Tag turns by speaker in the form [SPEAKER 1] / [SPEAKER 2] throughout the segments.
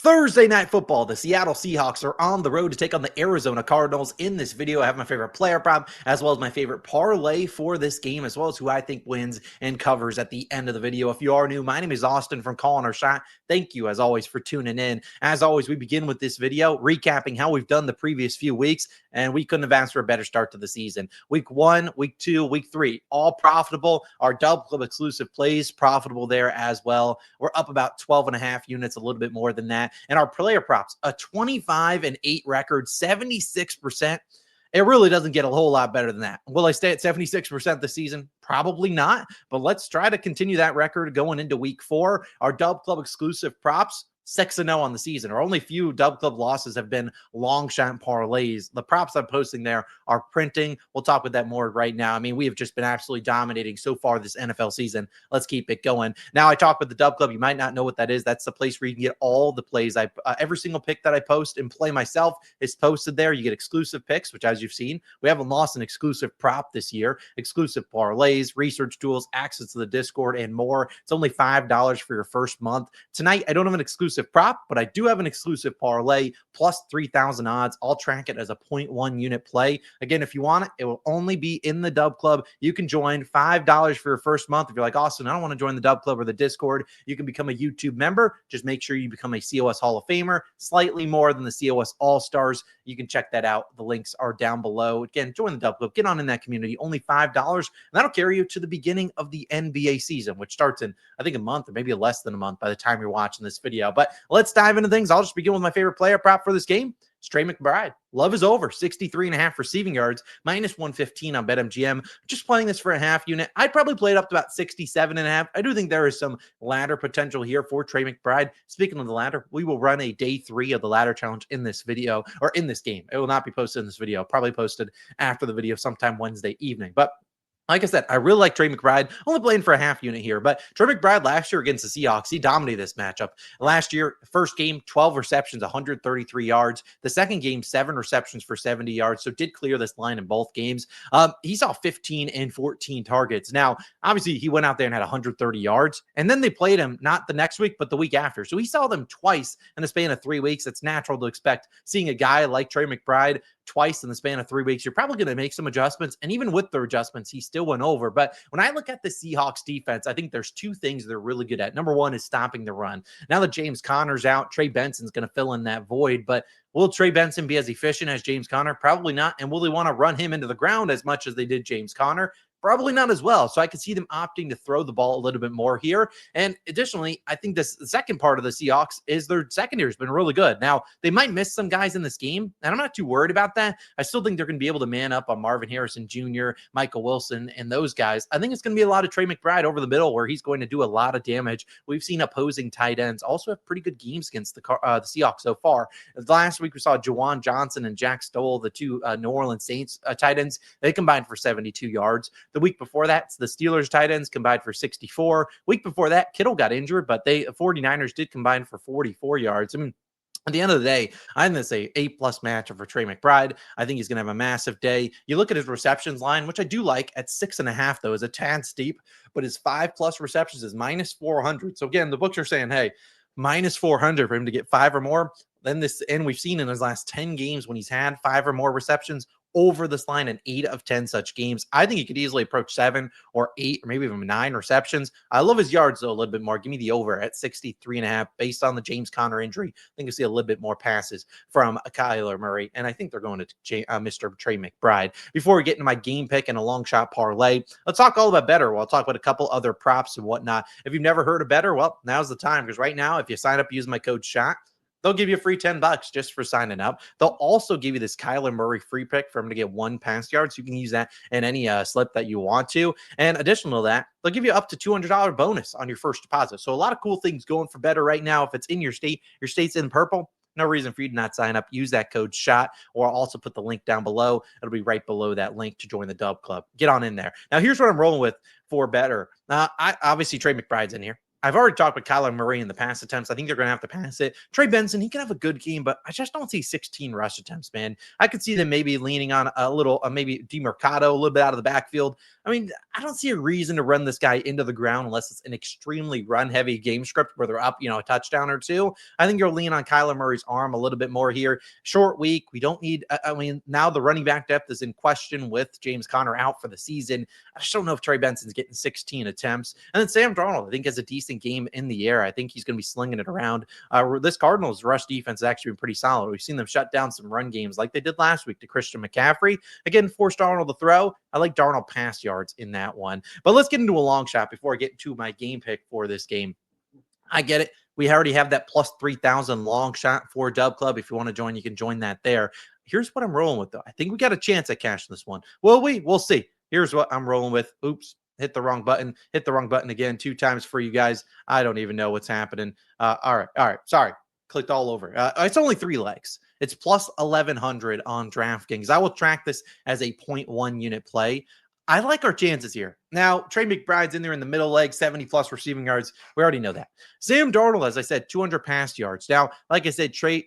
[SPEAKER 1] Thursday night football, the Seattle Seahawks are on the road to take on the Arizona Cardinals. In this video, I have my favorite player prop, as well as my favorite parlay for this game, as well as who I think wins and covers at the end of the video. If you are new, my name is Austin from Calling Our Shot. Thank you, as always, for tuning in. As always, we begin with this video recapping how we've done the previous few weeks, and we couldn't have asked for a better start to the season. Week 1, Week 2, Week 3, all profitable. Our Double Club exclusive plays profitable there as well. We're up about 12.5 units, a little bit more than that. And our player props, a 25-8 record, 76%. It really doesn't get a whole lot better than that. Will I stay at 76% this season? Probably not, but let's try to continue that record going into week 4. Our Dub Club exclusive props, 6-0 on the season. Our only few Dub Club losses have been long shot parlays. The props I'm posting there are printing. We'll talk about that more right now. I mean, we have just been absolutely dominating so far this NFL season. Let's keep it going. Now, I talk about the Dub Club. You might not know what that is. That's the place where you can get all the plays. Every single pick that I post and play myself is posted there. You get exclusive picks, which, as you've seen, we haven't lost an exclusive prop this year. Exclusive parlays, research tools, access to the Discord, and more. It's only $5 for your first month. Tonight, I don't have an exclusive prop, but I do have an exclusive parlay plus 3,000 odds. I'll track it as a 0.1 unit play. Again, if you want it, it will only be in the Dub Club. You can join $5 for your first month. If you're like, Austin, I don't want to join the Dub Club or the Discord, you can become a YouTube member. Just make sure you become a COS Hall of Famer, slightly more than the COS All-Stars. You can check that out. The links are down below. Again, join the Dub Club. Get on in that community. Only $5, and that'll carry you to the beginning of the NBA season, which starts in, I think, a month or maybe less than a month by the time you're watching this video. But let's dive into things. I'll just begin with my favorite player prop for this game. It's Trey McBride. Love is over. 63.5 receiving yards, minus 115 on BetMGM. Just playing this for a half unit. I'd probably play it up to about 67.5. I do think there is some ladder potential here for Trey McBride. Speaking of the ladder, we will run a day 3 of the ladder challenge in this video, or in this game. It will not be posted in this video. Probably posted after the video sometime Wednesday evening. But like I said, I really like Trey McBride. Only playing for a half unit here, but Trey McBride last year against the Seahawks, he dominated this matchup. Last year, first game, 12 receptions, 133 yards. The second game, 7 receptions for 70 yards. So did clear this line in both games. He saw 15 and 14 targets. Now, obviously, he went out there and had 130 yards, and then they played him not the next week, but the week after. So he saw them twice in the span of 3 weeks. It's natural to expect seeing a guy like Trey McBride twice in the span of 3 weeks. You're probably going to make some adjustments, and even with the adjustments, he still went over. But when I look at the Seahawks defense, I think there's 2 things they're really good at. Number 1 is stopping the run. Now that James Conner's out, Trey Benson's going to fill in that void, but will Trey Benson be as efficient as James Conner? Probably not. And will they want to run him into the ground as much as they did James Conner? Probably not as well. So I could see them opting to throw the ball a little bit more here. And additionally, I think the second part of the Seahawks is their secondary has been really good. Now, they might miss some guys in this game, and I'm not too worried about that. I still think they're going to be able to man up on Marvin Harrison Jr., Michael Wilson, and those guys. I think it's going to be a lot of Trey McBride over the middle where he's going to do a lot of damage. We've seen opposing tight ends also have pretty good games against the Seahawks so far. Last week, we saw Juwan Johnson and Jack Stoll, the 2 New Orleans Saints tight ends. They combined for 72 yards. The week before that, the Steelers tight ends combined for 64. Week before that, Kittle got injured, but the 49ers did combine for 44 yards. I mean, at the end of the day, I'm going to say A-plus matchup for Trey McBride. I think he's going to have a massive day. You look at his receptions line, which I do like at 6.5, though, is a tad steep, but his 5+ receptions is minus 400. So again, the books are saying, hey, minus 400 for him to get 5 or more. Then this, and we've seen in his last 10 games when he's had 5 or more receptions over this line in 8 of 10 such games. I think he could easily approach 7 or 8 or maybe even 9 receptions. I love his yards, though, a little bit more. Give me the over at 63.5 based on the James Conner injury. I think you'll see a little bit more passes from Kyler Murray, and I think they're going to Mr. Trey McBride. Before we get into my game pick and a long shot parlay, let's talk all about Betr. We'll talk about a couple other props and whatnot. If you've never heard of Betr, well, now's the time, because right now, if you sign up using my code SHOT, they'll give you a free $10 just for signing up. They'll also give you this Kyler Murray free pick for him to get 1 pass yard. So you can use that in any slip that you want to. And additional to that, they'll give you up to $200 bonus on your first deposit. So a lot of cool things going for Betr right now. If it's in your state's in purple, no reason for you to not sign up. Use that code SHOT, or I'll also put the link down below. It'll be right below that link to join the Dub Club. Get on in there. Now, here's what I'm rolling with for Betr. Obviously, Trey McBride's in here. I've already talked with Kyler Murray in the pass attempts. I think they're going to have to pass it. Trey Benson, he can have a good game, but I just don't see 16 rush attempts, man. I could see them maybe leaning on a little, maybe DeMercado a little bit out of the backfield. I mean, I don't see a reason to run this guy into the ground unless it's an extremely run-heavy game script where they're up, a touchdown or two. I think you'll lean on Kyler Murray's arm a little bit more here. Short week. We don't need, now the running back depth is in question with James Conner out for the season. I just don't know if Trey Benson's getting 16 attempts. And then Sam Darnold, I think, has a decent game in the air. I think he's going to be slinging it around. This Cardinals rush defense has actually been pretty solid. We've seen them shut down some run games like they did last week to Christian McCaffrey. Again, forced Darnold to throw. I like Darnold pass yards in that one. But let's get into a long shot before I get to my game pick for this game. I get it. We already have that plus 3,000 long shot for Dub Club. If you want to join, you can join that there. Here's what I'm rolling with, though. I think we got a chance at cashing this one. Will we? We'll see. Here's what I'm rolling with. Oops. Hit the wrong button. Hit the wrong button again 2 times for you guys. I don't even know what's happening. All right. Sorry. Clicked all over. It's only 3 legs. It's plus 1,100 on DraftKings. I will track this as a 0.1 unit play. I like our chances here. Now, Trey McBride's in there in the middle leg, 70-plus receiving yards. We already know that. Sam Darnold, as I said, 200 pass yards. Now, like I said, Sam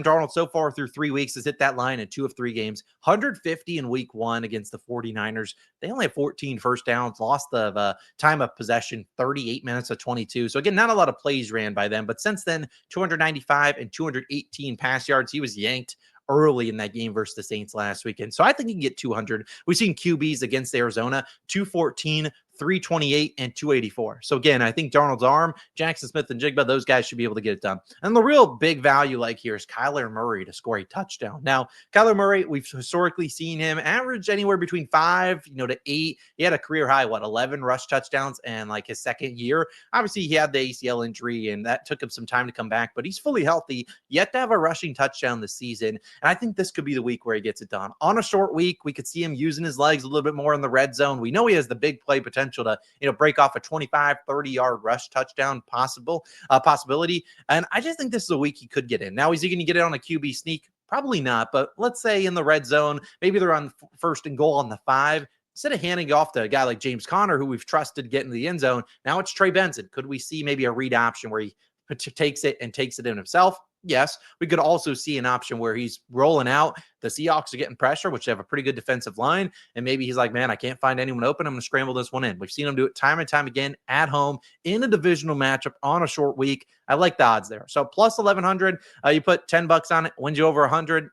[SPEAKER 1] Darnold so far through 3 weeks has hit that line in 2 of 3 games. 150 in week 1 against the 49ers. They only have 14 first downs, lost the time of possession, 38 minutes of 22. So, again, not a lot of plays ran by them. But since then, 295 and 218 pass yards. He was yanked early in that game versus the Saints last weekend. So I think he can get 200. We've seen QBs against Arizona, 214, 328, and 284. So again, I think Darnold's arm, Jackson Smith and Jigba, those guys should be able to get it done. And the real big value like here is Kyler Murray to score a touchdown. Now, Kyler Murray, we've historically seen him average anywhere between 5, to 8. He had a career high, 11 rush touchdowns and like his second year. Obviously, he had the ACL injury and that took him some time to come back, but he's fully healthy, yet to have a rushing touchdown this season. And I think this could be the week where he gets it done. On a short week, we could see him using his legs a little bit more in the red zone. We know he has the big play potential to, break off a 25, 30-yard rush touchdown possibility. And I just think this is a week he could get in. Now, is he going to get it on a QB sneak? Probably not. But let's say in the red zone, maybe they're on first and goal on the 5. Instead of handing off to a guy like James Conner, who we've trusted to get into the end zone, now it's Trey Benson. Could we see maybe a read option where he takes it in himself? Yes. We could also see an option where he's rolling out. The Seahawks are getting pressure, which they have a pretty good defensive line. And maybe he's like, man, I can't find anyone open. I'm going to scramble this one in. We've seen him do it time and time again at home in a divisional matchup on a short week. I like the odds there. So plus 1,100, you put $10 on it, wins you over 100.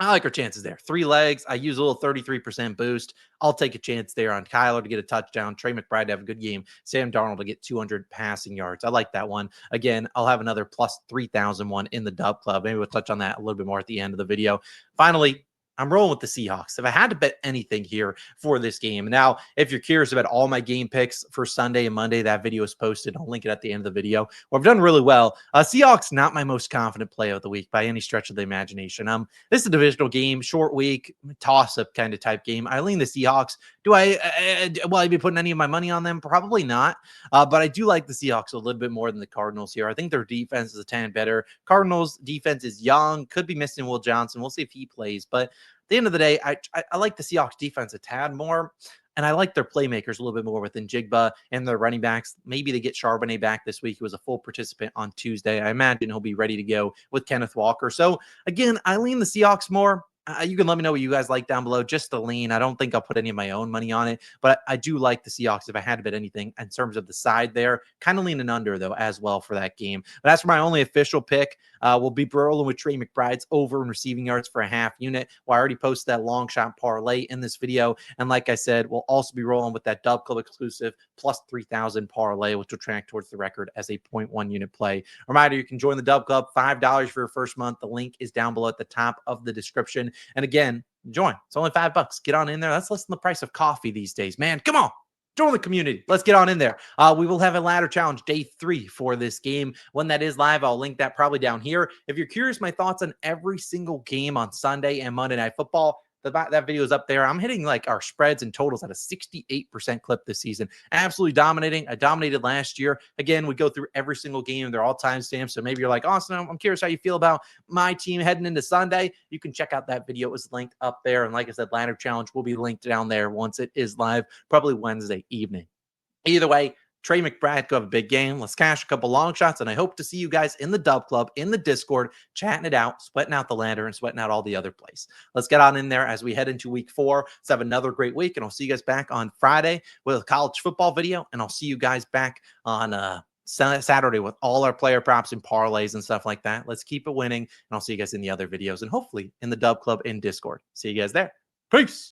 [SPEAKER 1] I like our chances there. 3 legs. I use a little 33% boost. I'll take a chance there on Kyler to get a touchdown. Trey McBride to have a good game. Sam Darnold to get 200 passing yards. I like that one. Again, I'll have another plus 3,001 in the Dub Club. Maybe we'll touch on that a little bit more at the end of the video. Finally, I'm rolling with the Seahawks. If I had to bet anything here for this game, now, if you're curious about all my game picks for Sunday and Monday, that video is posted. I'll link it at the end of the video. Well, I've done really well. Seahawks, not my most confident play of the week by any stretch of the imagination. This is a divisional game, short week, toss-up kind of type game. I lean the Seahawks. Will I be putting any of my money on them? Probably not. But I do like the Seahawks a little bit more than the Cardinals here. I think their defense is a tad better. Cardinals defense is young, could be missing Will Johnson. We'll see if he plays. But at the end of the day, I like the Seahawks defense a tad more. And I like their playmakers a little bit more within Jigba and their running backs. Maybe they get Charbonnet back this week. He was a full participant on Tuesday. I imagine he'll be ready to go with Kenneth Walker. So, again, I lean the Seahawks more. You can let me know what you guys like down below. Just the lean. I don't think I'll put any of my own money on it, but I do like the Seahawks if I had to bet anything in terms of the side there. Kind of leaning under, though, as well for that game. But that's for my only official pick. We'll be rolling with Trey McBride's over in receiving yards for a half unit. Well, I already posted that long shot parlay in this video. And like I said, we'll also be rolling with that Dub Club exclusive plus 3,000 parlay, which will track towards the record as a 0.1 unit play. Reminder, you can join the Dub Club, $5 for your first month. The link is down below at the top of the description. And again, join. It's only $5. Get on in there. That's less than the price of coffee these days, man. Come on. Join the community. Let's get on in there. We will have a ladder challenge day 3 for this game. When that is live, I'll link that probably down here. If you're curious, my thoughts on every single game on Sunday and Monday Night Football, that video is up there. I'm hitting like our spreads and totals at a 68% clip this season. Absolutely dominating. I dominated last year. Again, we go through every single game. They're all timestamps. So maybe you're like, Austin, I'm curious how you feel about my team heading into Sunday. You can check out that video. It was linked up there. And like I said, ladder challenge will be linked down there once it is live, probably Wednesday evening. Either way, Trey McBride could have a big game. Let's cash a couple long shots. And I hope to see you guys in the Dub Club, in the Discord, chatting it out, sweating out the lander, and sweating out all the other plays. Let's get on in there as we head into week 4. Let's have another great week. And I'll see you guys back on Friday with a college football video. And I'll see you guys back on Saturday with all our player props and parlays and stuff like that. Let's keep it winning. And I'll see you guys in the other videos and hopefully in the Dub Club in Discord. See you guys there. Peace.